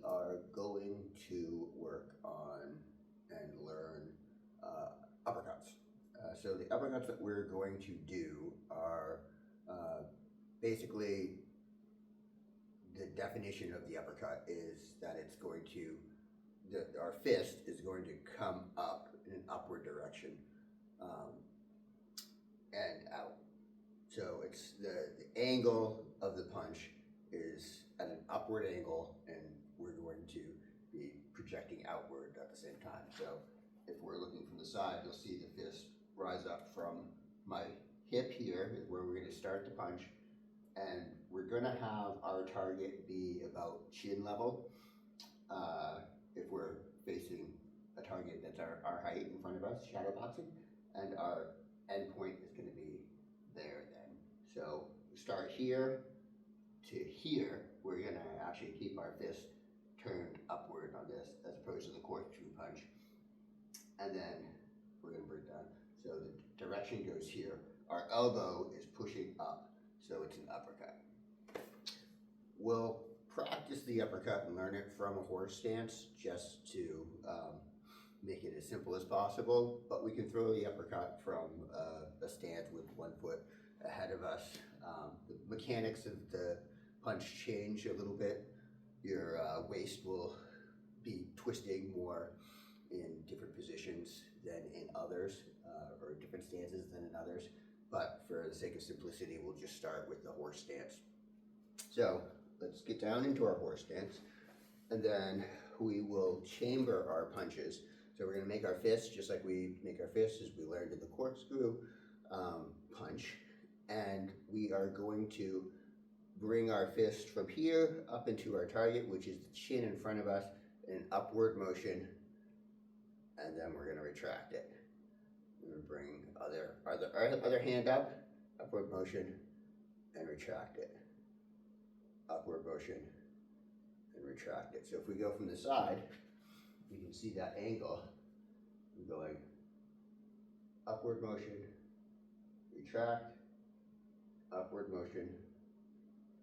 are going to work on and learn uppercuts. So the uppercuts that we're going to do are basically, the definition of the uppercut is that it's going to, our fist is going to come up in an upward direction and out. So it's the angle of the punch is at an upward angle, and we're going to be projecting outward at the same time. So if we're looking from the side, you'll see the fist rise up from my hip here, is where we're going to start the punch, and we're going to have our target be about chin level if we're facing a target that's our height in front of us, shadow boxing, and our end point is going to be there then. So we start here to here, we're going to actually keep our fist turned upward on this as opposed to the corkscrew punch. And then we're going to bring down. So the direction goes here. Our elbow is pushing up, so it's an uppercut. We'll practice the uppercut and learn it from a horse stance just to make it as simple as possible, but we can throw the uppercut from a stance with one foot ahead of us. The mechanics of the punch change a little bit. Your waist will be twisting more in different positions than in others, or different stances than in others, but for the sake of simplicity, we'll just start with the horse stance. So let's get down into our horse stance, and then we will chamber our punches. So we're going to make our fists just like we make our fists as we learned in the corkscrew punch, and we are going to bring our fist from here up into our target, which is the chin in front of us, in an upward motion, and then we're going to retract it. We're going to bring our other hand up, upward motion, and retract it. Upward motion, and retract it. So if we go from the side, you can see that angle. We're going upward motion, retract, upward motion,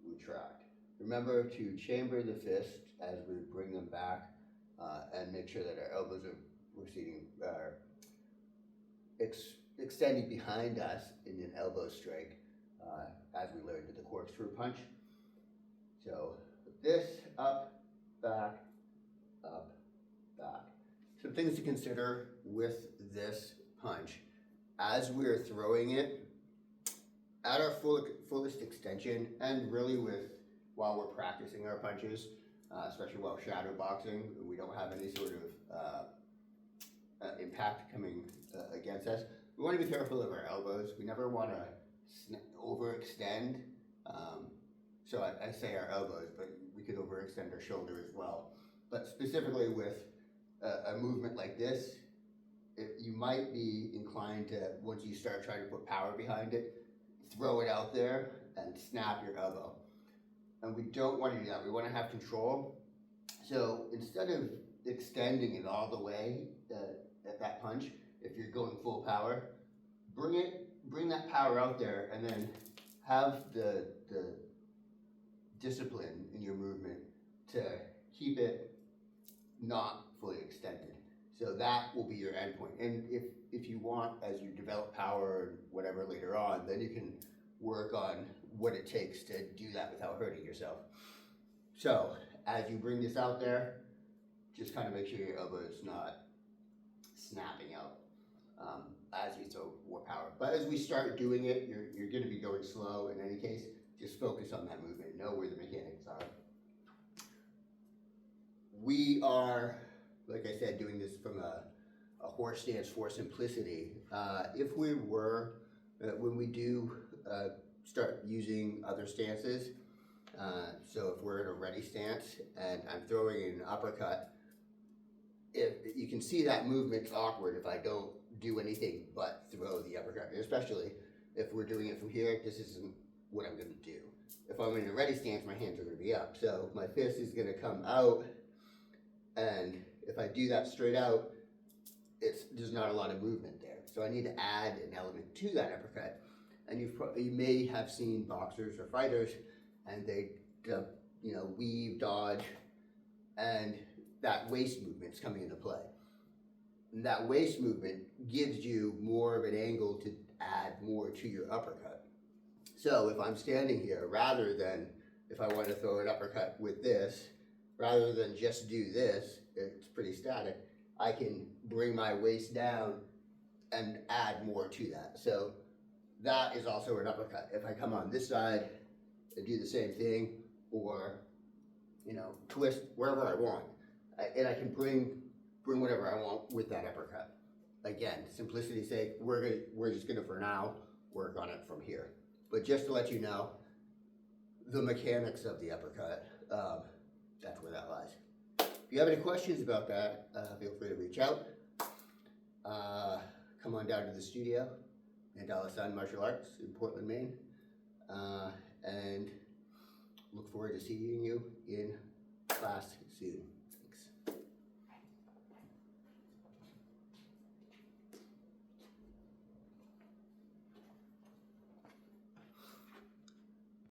retract. Remember to chamber the fist as we bring them back, and make sure that our elbows are extending behind us in an elbow strike, as we learned with the corkscrew punch. So this, up, back, up, back. Some things to consider with this punch. As we're throwing it, at our fullest extension, and really while we're practicing our punches, especially while shadow boxing, we don't have any sort of impact coming against us. We want to be careful of our elbows. We never want to overextend. So I say our elbows, but we could overextend our shoulder as well. But specifically with a movement like this, you might be inclined to, once you start trying to put power behind it, throw it out there and snap your elbow. And we don't want to do that. We want to have control. So instead of extending it all the way at that punch, if you're going full power, bring that power out there, and then have the discipline in your movement to keep it not fully extended. So that will be your end point. And if you want, as you develop power and whatever later on, then you can work on what it takes to do that without hurting yourself. So as you bring this out there, just kind of make sure your elbow is not snapping out as you throw more power. But as we start doing it, you're going to be going slow in any case. Just focus on that movement. Know where the mechanics are. We are, like I said, doing this from a horse stance for simplicity. If we were, when we do start using other stances, so if we're in a ready stance and I'm throwing an uppercut, if you can see that movement's awkward if I don't do anything but throw the uppercut, especially if we're doing it from here. This isn't what I'm going to do. If I'm in a ready stance, my hands are going to be up, so my fist is going to come out, and if I do that straight out, there's not a lot of movement there. So I need to add an element to that uppercut. And you may have seen boxers or fighters, and they weave, dodge, and that waist movement's coming into play. And that waist movement gives you more of an angle to add more to your uppercut. So if I'm standing here, rather than, if I want to throw an uppercut with this, rather than just do this, it's pretty static, I can bring my waist down and add more to that. So that is also an uppercut. If I come on this side and do the same thing, or, you know, twist wherever I want, and I can bring whatever I want with that uppercut. Again, simplicity's sake, we're just gonna, for now, work on it from here. But just to let you know, the mechanics of the uppercut, that's where that lies. If you have any questions about that, feel free to reach out. Come on down to the studio in Martial Arts in Portland, Maine, and look forward to seeing you in class soon.